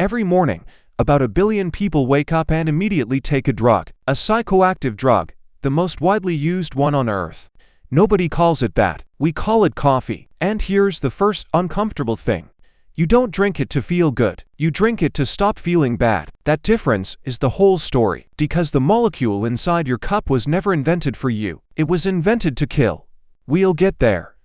Every morning, about 1 billion people wake up and immediately take a drug, a psychoactive drug, the most widely used one on Earth. Nobody calls it that. We call it coffee. And here's the first uncomfortable thing. You don't drink it to feel good. You drink it to stop feeling bad. That difference is the whole story. Because the molecule inside your cup was never invented for you. It was invented to kill. We'll get there.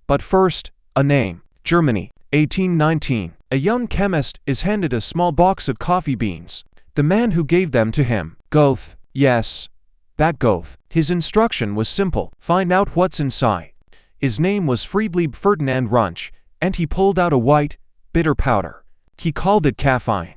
But first, a name. Germany, 1819. A young chemist is handed a small box of coffee beans. The man who gave them to him, Goethe, yes, that Goethe. His instruction was simple. Find out what's inside. His name was Friedlieb Ferdinand Runch, and he pulled out a white, bitter powder. He called it caffeine.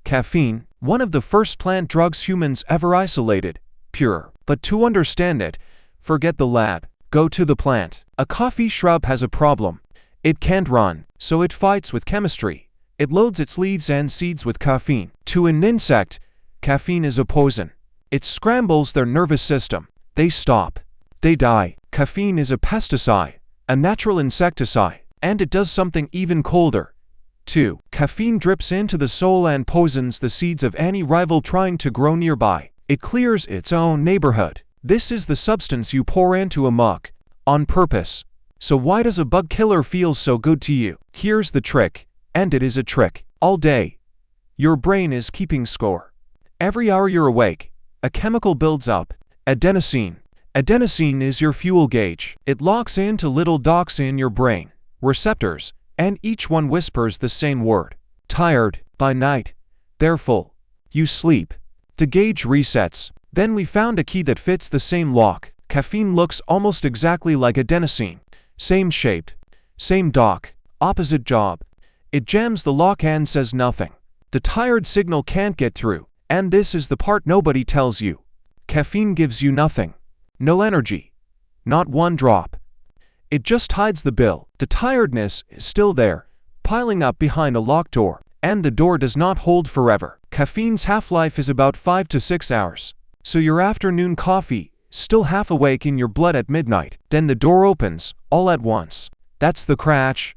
Caffeine, one of the first plant drugs humans ever isolated, pure. But to understand it, forget the lab. Go to the plant. A coffee shrub has a problem. It can't run, so it fights with chemistry. It loads its leaves and seeds with caffeine. To an insect, caffeine is a poison. It scrambles their nervous system. They stop. They die. Caffeine is a pesticide, a natural insecticide, and it does something even colder. 2. Caffeine drips into the soil and poisons the seeds of any rival trying to grow nearby. It clears its own neighborhood. This is the substance you pour into a mug, on purpose. So why does a bug killer feel so good to you? Here's the trick, and it is a trick. All day, your brain is keeping score. Every hour you're awake, a chemical builds up, adenosine. Adenosine is your fuel gauge. It locks into little docks in your brain, receptors, and each one whispers the same word. Tired. By night, they're full. You sleep. The gauge resets. Then we found a key that fits the same lock. Caffeine looks almost exactly like adenosine. Same shaped, same dock, opposite job. It jams the lock and says nothing. The tired signal can't get through. And this is the part nobody tells you. Caffeine gives you nothing. No energy. Not one drop. It just hides the bill. The tiredness is still there, piling up behind a locked door. And the door does not hold forever. Caffeine's half-life is about 5 to 6 hours. So your afternoon coffee, still half awake in your blood at midnight. Then the door opens, all at once. That's the crash.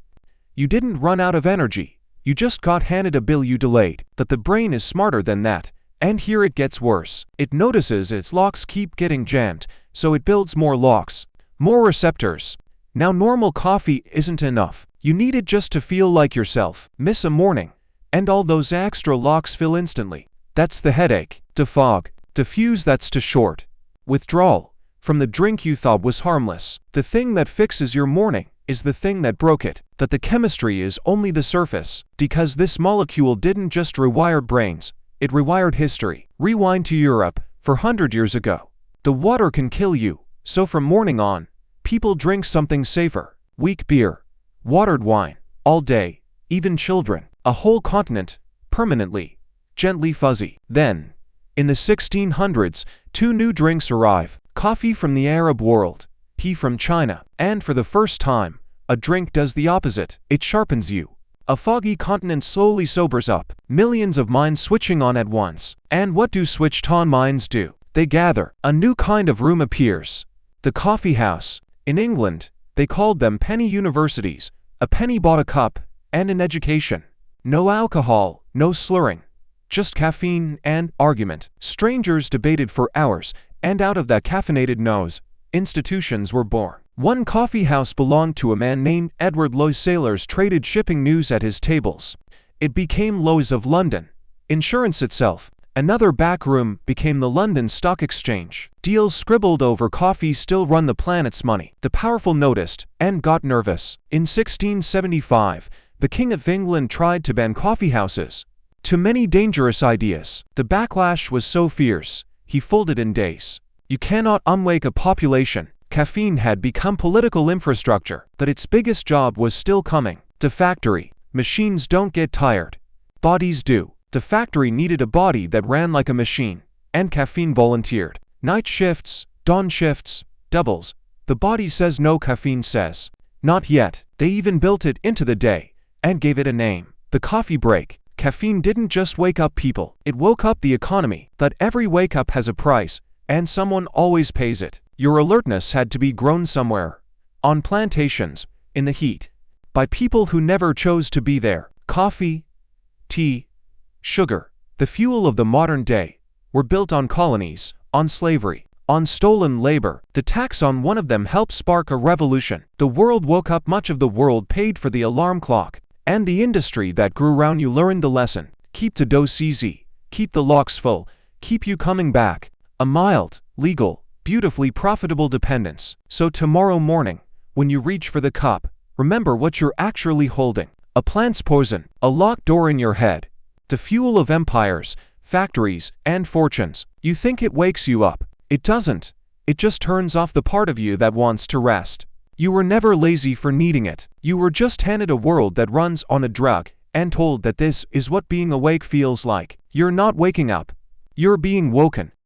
You didn't run out of energy. You just got handed a bill you delayed. But the brain is smarter than that. And here it gets worse. It notices its locks keep getting jammed, so it builds more locks, more receptors. Now normal coffee isn't enough. You need it just to feel like yourself. Miss a morning, and all those extra locks fill instantly. That's the headache. Defog. Diffuse, that's too short. Withdrawal from the drink you thought was harmless. The thing that fixes your morning is the thing that broke it. But the chemistry is only the surface, because this molecule didn't just rewire brains, it rewired history. Rewind to Europe, 400 years ago. The water can kill you, so from morning on, people drink something safer. Weak beer, watered wine, all day, even children. A whole continent, permanently, gently fuzzy. Then, in the 1600s, 2 new drinks arrive. Coffee from the Arab world, tea from China. And for the first time, a drink does the opposite. It sharpens you. A foggy continent slowly sobers up. Millions of minds switching on at once. And what do switched-on minds do? They gather. A new kind of room appears. The coffee house. In England, they called them penny universities. A penny bought a cup, and an education. No alcohol, no slurring. Just caffeine and argument. Strangers debated for hours, and out of that caffeinated nose, institutions were born. One coffee house belonged to a man named Edward Lowe. Sailors traded shipping news at his tables. It became Lowe's of London. Insurance itself. Another back room became the London Stock Exchange. Deals scribbled over coffee still run the planet's money. The powerful noticed and got nervous. In 1675, the King of England tried to ban coffeehouses. Too many dangerous ideas. The backlash was so fierce, he folded in days. You cannot unwake a population. Caffeine had become political infrastructure, but its biggest job was still coming. The factory. Machines don't get tired. Bodies do. The factory needed a body that ran like a machine, and caffeine volunteered. Night shifts, dawn shifts, doubles. The body says no, caffeine says not yet. They even built it into the day, and gave it a name. The coffee break. Caffeine didn't just wake up people, it woke up the economy. But every wake up has a price, and someone always pays it. Your alertness had to be grown somewhere. On plantations, in the heat. By people who never chose to be there. Coffee, tea, sugar, the fuel of the modern day, were built on colonies, on slavery, on stolen labor. The tax on one of them helped spark a revolution. The world woke up, much of the world paid for the alarm clock, and the industry that grew around you learned the lesson. Keep the dose easy, keep the locks full, keep you coming back. A mild, legal, beautifully profitable dependence. So tomorrow morning, when you reach for the cup, remember what you're actually holding. A plant's poison, a locked door in your head, the fuel of empires, factories, and fortunes. You think it wakes you up. It doesn't. It just turns off the part of you that wants to rest. You were never lazy for needing it. You were just handed a world that runs on a drug and told that this is what being awake feels like. You're not waking up. You're being woken.